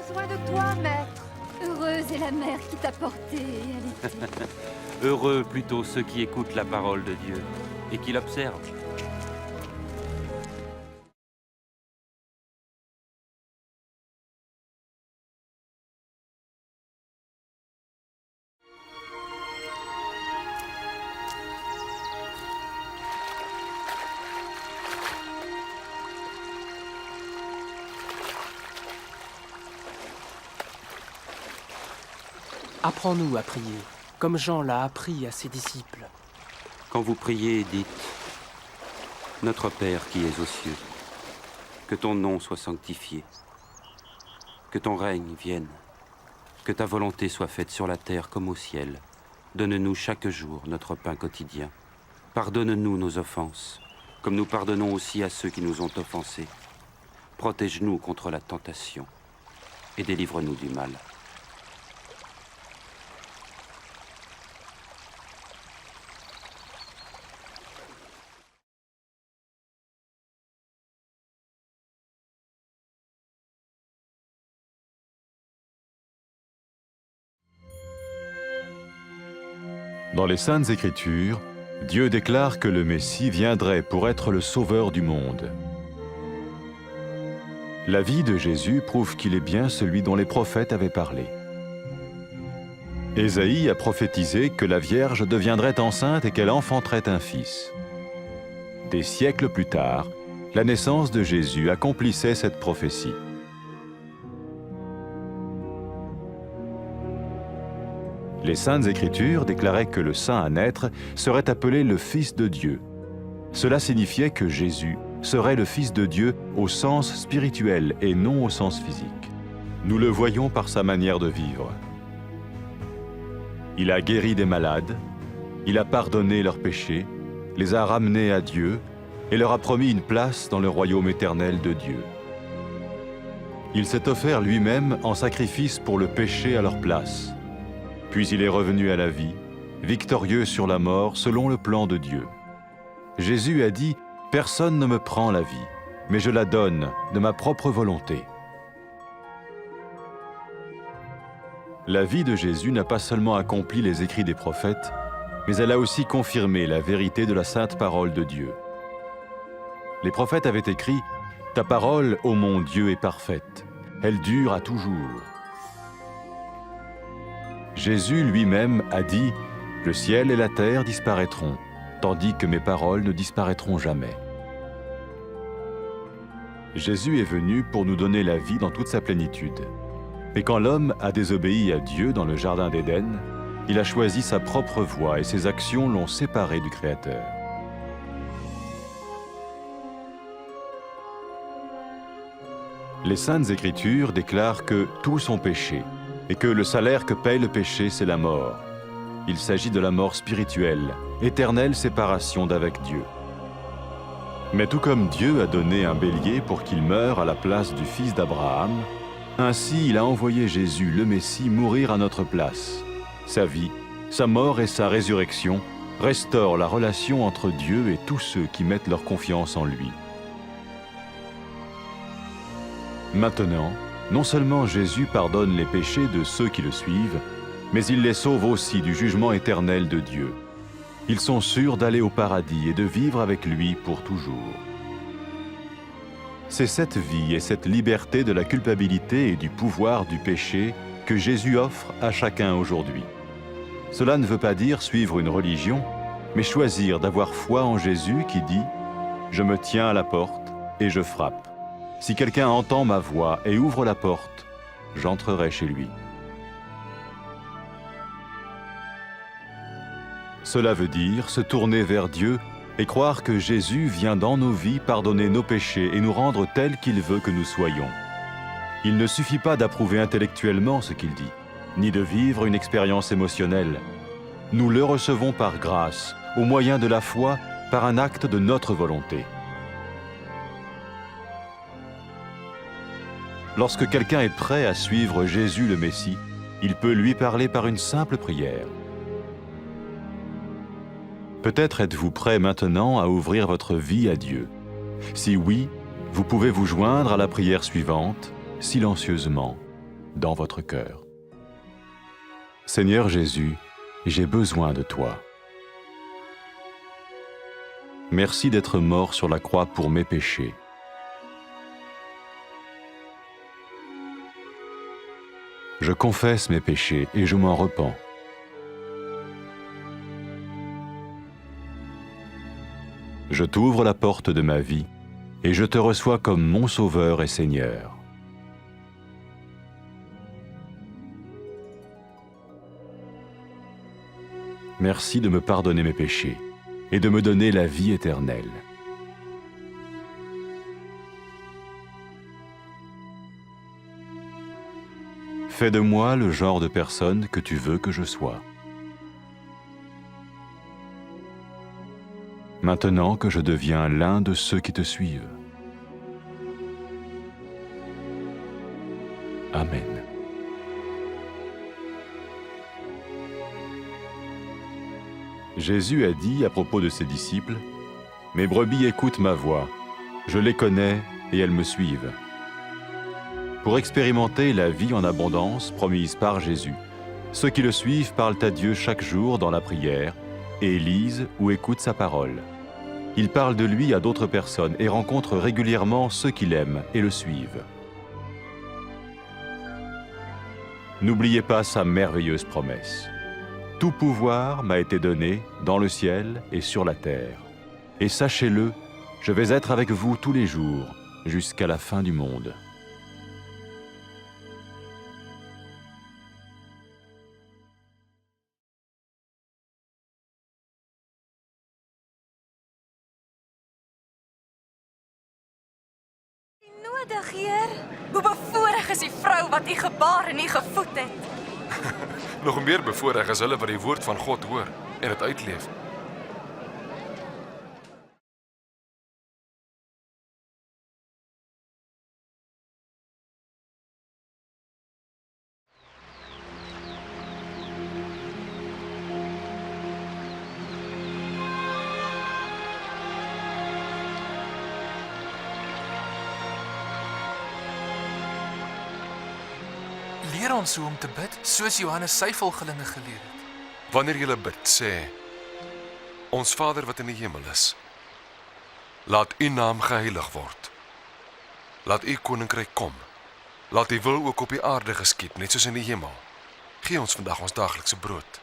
besoin de toi, maître. Heureuse est la mère qui t'a porté et allaitée. Heureux plutôt ceux qui écoutent la parole de Dieu et qui l'observent. Apprends-nous à prier, comme Jean l'a appris à ses disciples. Quand vous priez, dites « Notre Père qui es aux cieux, que ton nom soit sanctifié, que ton règne vienne, que ta volonté soit faite sur la terre comme au ciel. Donne-nous chaque jour notre pain quotidien. Pardonne-nous nos offenses, comme nous pardonnons aussi à ceux qui nous ont offensés. Protège-nous contre la tentation et délivre-nous du mal. » Dans les Saintes Écritures, Dieu déclare que le Messie viendrait pour être le sauveur du monde. La vie de Jésus prouve qu'il est bien celui dont les prophètes avaient parlé. Ésaïe a prophétisé que la Vierge deviendrait enceinte et qu'elle enfanterait un fils. Des siècles plus tard, la naissance de Jésus accomplissait cette prophétie. Les Saintes Écritures déclaraient que le saint à naître serait appelé le Fils de Dieu. Cela signifiait que Jésus serait le Fils de Dieu au sens spirituel et non au sens physique. Nous le voyons par sa manière de vivre. Il a guéri des malades, il a pardonné leurs péchés, les a ramenés à Dieu et leur a promis une place dans le royaume éternel de Dieu. Il s'est offert lui-même en sacrifice pour le péché à leur place. Puis il est revenu à la vie, victorieux sur la mort selon le plan de Dieu. Jésus a dit « Personne ne me prend la vie, mais je la donne de ma propre volonté. » La vie de Jésus n'a pas seulement accompli les écrits des prophètes, mais elle a aussi confirmé la vérité de la sainte parole de Dieu. Les prophètes avaient écrit « Ta parole, ô mon Dieu, est parfaite, elle dure à toujours. » Jésus lui-même a dit « Le ciel et la terre disparaîtront, tandis que mes paroles ne disparaîtront jamais. » Jésus est venu pour nous donner la vie dans toute sa plénitude. Et quand l'homme a désobéi à Dieu dans le jardin d'Éden, il a choisi sa propre voie et ses actions l'ont séparé du Créateur. Les Saintes Écritures déclarent que tous ont péché et que le salaire que paye le péché, c'est la mort. Il s'agit de la mort spirituelle, éternelle séparation d'avec Dieu. Mais tout comme Dieu a donné un bélier pour qu'il meure à la place du fils d'Abraham, ainsi il a envoyé Jésus, le Messie, mourir à notre place. Sa vie, sa mort et sa résurrection restaurent la relation entre Dieu et tous ceux qui mettent leur confiance en lui. Maintenant, non seulement Jésus pardonne les péchés de ceux qui le suivent, mais il les sauve aussi du jugement éternel de Dieu. Ils sont sûrs d'aller au paradis et de vivre avec lui pour toujours. C'est cette vie et cette liberté de la culpabilité et du pouvoir du péché que Jésus offre à chacun aujourd'hui. Cela ne veut pas dire suivre une religion, mais choisir d'avoir foi en Jésus qui dit « Je me tiens à la porte et je frappe. Si quelqu'un entend ma voix et ouvre la porte, j'entrerai chez lui. » Cela veut dire se tourner vers Dieu et croire que Jésus vient dans nos vies pardonner nos péchés et nous rendre tels qu'il veut que nous soyons. Il ne suffit pas d'approuver intellectuellement ce qu'il dit, ni de vivre une expérience émotionnelle. Nous le recevons par grâce, au moyen de la foi, par un acte de notre volonté. Lorsque quelqu'un est prêt à suivre Jésus le Messie, il peut lui parler par une simple prière. Peut-être êtes-vous prêt maintenant à ouvrir votre vie à Dieu. Si oui, vous pouvez vous joindre à la prière suivante, silencieusement. dans votre cœur. Seigneur Jésus, j'ai besoin de toi. Merci d'être mort sur la croix pour mes péchés. Je confesse mes péchés et je m'en repens. Je t'ouvre la porte de ma vie et je te reçois comme mon Sauveur et Seigneur. Merci de me pardonner mes péchés et de me donner la vie éternelle. Fais de moi le genre de personne que tu veux que je sois. Maintenant que je deviens l'un de ceux qui te suivent. Amen. Jésus a dit à propos de ses disciples, « Mes brebis écoutent ma voix, je les connais et elles me suivent. » Pour expérimenter la vie en abondance promise par Jésus, ceux qui le suivent parlent à Dieu chaque jour dans la prière et lisent ou écoutent sa parole. Ils parlent de lui à d'autres personnes et rencontrent régulièrement ceux qui l'aiment et le suivent. N'oubliez pas sa merveilleuse promesse. Tout pouvoir m'a été donné dans le ciel et sur la terre. Et sachez-le, je vais être avec vous tous les jours, jusqu'à la fin du monde. Nodig, Heer. Hoe bevoorreg is die vrou wat u gebaar en u gevoed het. Nog meer bevoorreg is hulle wat die woord van God hoor en dit uitleef. Leer ons hoe om te bid, soos Johannes sy volgelinge geleer het. Wanneer jy bid, sê, Ons Vader wat in die hemel is, laat u naam geheilig word. Laat u koninkryk kom. Laat u wil ook op die aarde geskied, net soos in die hemel. Gee ons vandag ons daaglikse brood.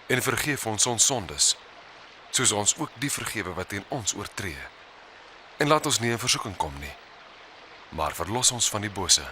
En vergeef ons ons sondes, soos ons ook die vergewe wat teen ons oortree. En laat ons nie in versoeking kom nie, maar verlos ons van die bose.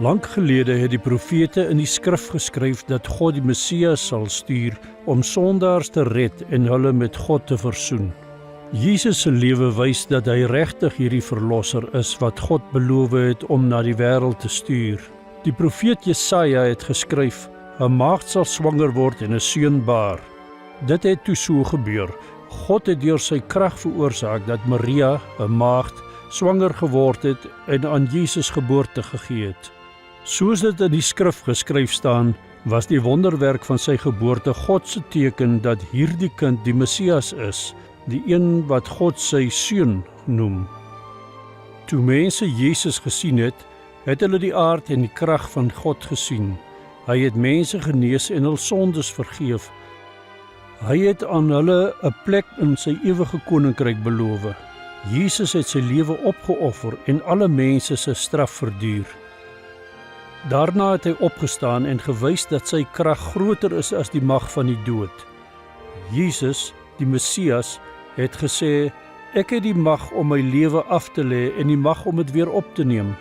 Lank gelede het die profete in die skrif geskryf dat God die Messias sal stuur om sondaars te red en hulle met God te versoen. Jesus se lewe wys dat hy regtig hierdie verlosser is wat God beloof het om na die wêreld te stuur. Die profeet Jesaja het geskryf: 'n maagd sal swanger word en 'n seun baar. Dit het toe so gebeur. God het deur sy krag veroorsaak dat Maria, 'n maagd, swanger geword het en aan Jesus geboorte gegee het. Soos dit in die skrif geskryf staan, was die wonderwerk van sy geboorte God se teken dat hierdie kind die Messias is, die een wat God sy seun noem. Toe mense Jesus gesien het, het hulle die aard en die krag van God gesien. Hy het mense genees en hul sondes vergeef. Hy het aan hulle 'n plek in sy ewige koninkryk beloof. Jesus het sy lewe opgeoffer en alle mense se straf verduur. Daarna het hy opgestaan en gewys dat sy krag groter is as die mag van die dood. Jesus, die Messias, het gesê: "Ek het die mag om my lewe af te lê en die mag om dit weer op te neem."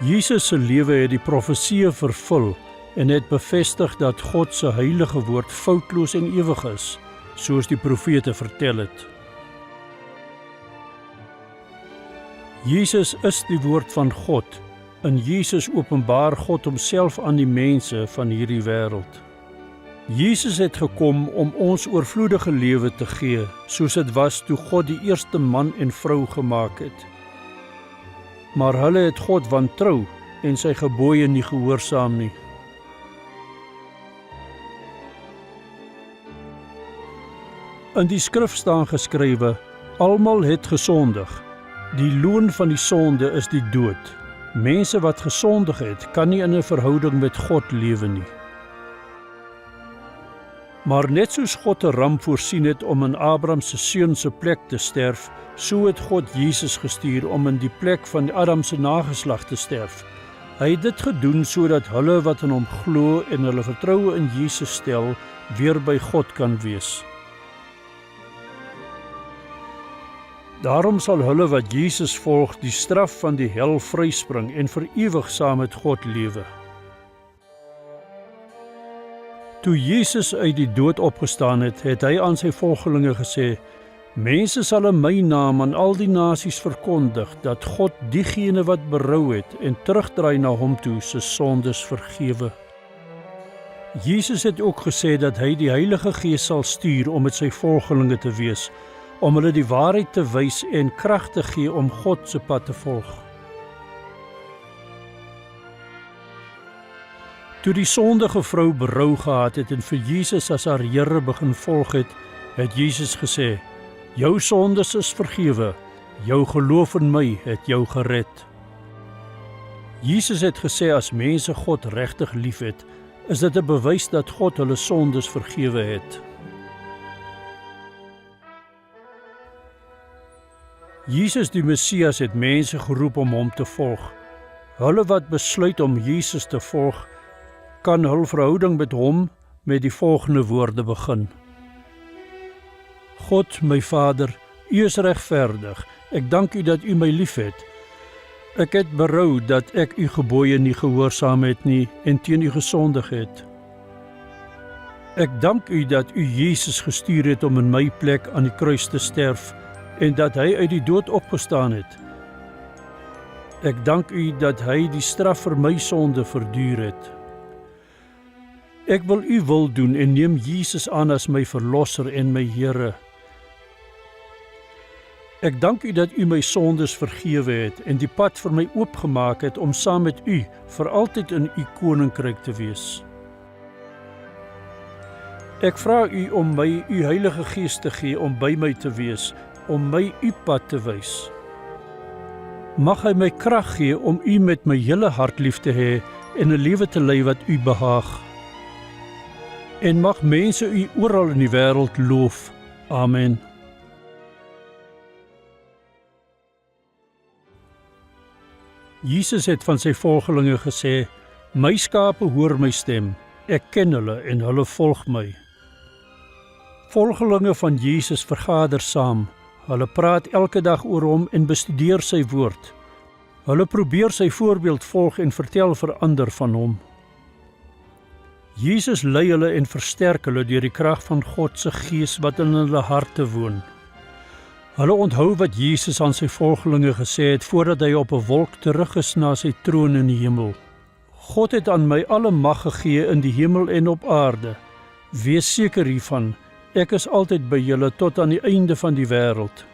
Jesus se lewe het die profeseë vervul en het bevestig dat God se heilige woord foutloos en ewig is, soos die profete vertel het. Jesus is die woord van God. In Jesus openbaar God homself aan die mense van hierdie wêreld. Jesus het gekom om ons oorvloedige lewe te gee, soos dit was toe God die eerste man en vrou gemaak het. maar hulle het God wantrou en sy gebooie nie gehoorsaam nie. In die skrif staan geskrywe, almal het gesondig. Die loon van die sonde is die dood. Mense wat gesondig het, kan nie in 'n verhouding met God lewe nie. Maar net soos God 'n ram voorsien het om in Abraham se seun se plek te sterf, so het God Jesus gestuur om in die plek van Adam se nageslag te sterf. Hy het dit gedoen sodat hulle wat in hom glo en hulle vertroue in Jesus stel, weer by God kan wees. Daarom sal hulle wat Jesus volg die straf van die hel vryspring en vir ewig saam met God lewe. Toe Jesus uit die dood opgestaan het, het hy aan sy volgelinge gesê, mense sal in my naam aan al die nasies verkondig, dat God diegene wat berou het en terugdraai na hom toe, sy sondes vergewe. Jesus het ook gesê dat hy die Heilige Gees sal stuur om met sy volgelinge te wees, om hulle die waarheid te wys en krag te gee om God se pad te volg. Toe die sondige vrou berou gehad het en vir Jesus as haar Here begin volg het, het Jesus gesê, jou sondes is vergewe, jou geloof in my het jou gered. Jesus het gesê as mense God regtig liefhet, is dit 'n bewys dat God hulle sondes vergewe het. Jesus die Messias het mense geroep om hom te volg. Hulle wat besluit om Jesus te volg, kan hul verhouding met hom met die volgende woorde begin. God, my Vader, U is regverdig. Ek dank U dat U my liefhet. Ek het berou dat ek U gebooie nie gehoorsaam het nie en teen U gesondig het. Ek dank U dat U Jesus gestuur het om in my plek aan die kruis te sterf en dat hy uit die dood opgestaan het. Ek dank U dat hy die straf vir my sonde verduur het. Ek wil U wil doen en neem Jesus aan as my verlosser en my Here. Ek dank U dat U my sondes vergewe het en die pad vir my oopgemaak het om saam met U vir altyd in U koninkryk te wees. Ek vra U om my U Heilige Gees te gee om by my te wees, om my U pad te wys. Mag hy my krag gee om U met my hele hart lief te hê en 'n lewe te lei wat U behaag. En mag mense U oral in die wêreld loof. Amen. Jesus het van sy volgelinge gesê, my skape hoor my stem, ek ken hulle en hulle volg my. Volgelinge van Jesus vergader saam, hulle praat elke dag oor hom en bestudeer sy woord. Hulle probeer sy voorbeeld volg en vertel vir ander van hom. Jesus lei hulle en versterk hulle deur die krag van God se Gees wat in hulle harte woon. Hulle onthou wat Jesus aan sy volgelinge gesê het voordat hy op 'n wolk terug is na sy troon in die hemel. God het aan my alle mag gegee in die hemel en op aarde. Wees seker hiervan, ek is altyd by julle tot aan die einde van die wêreld.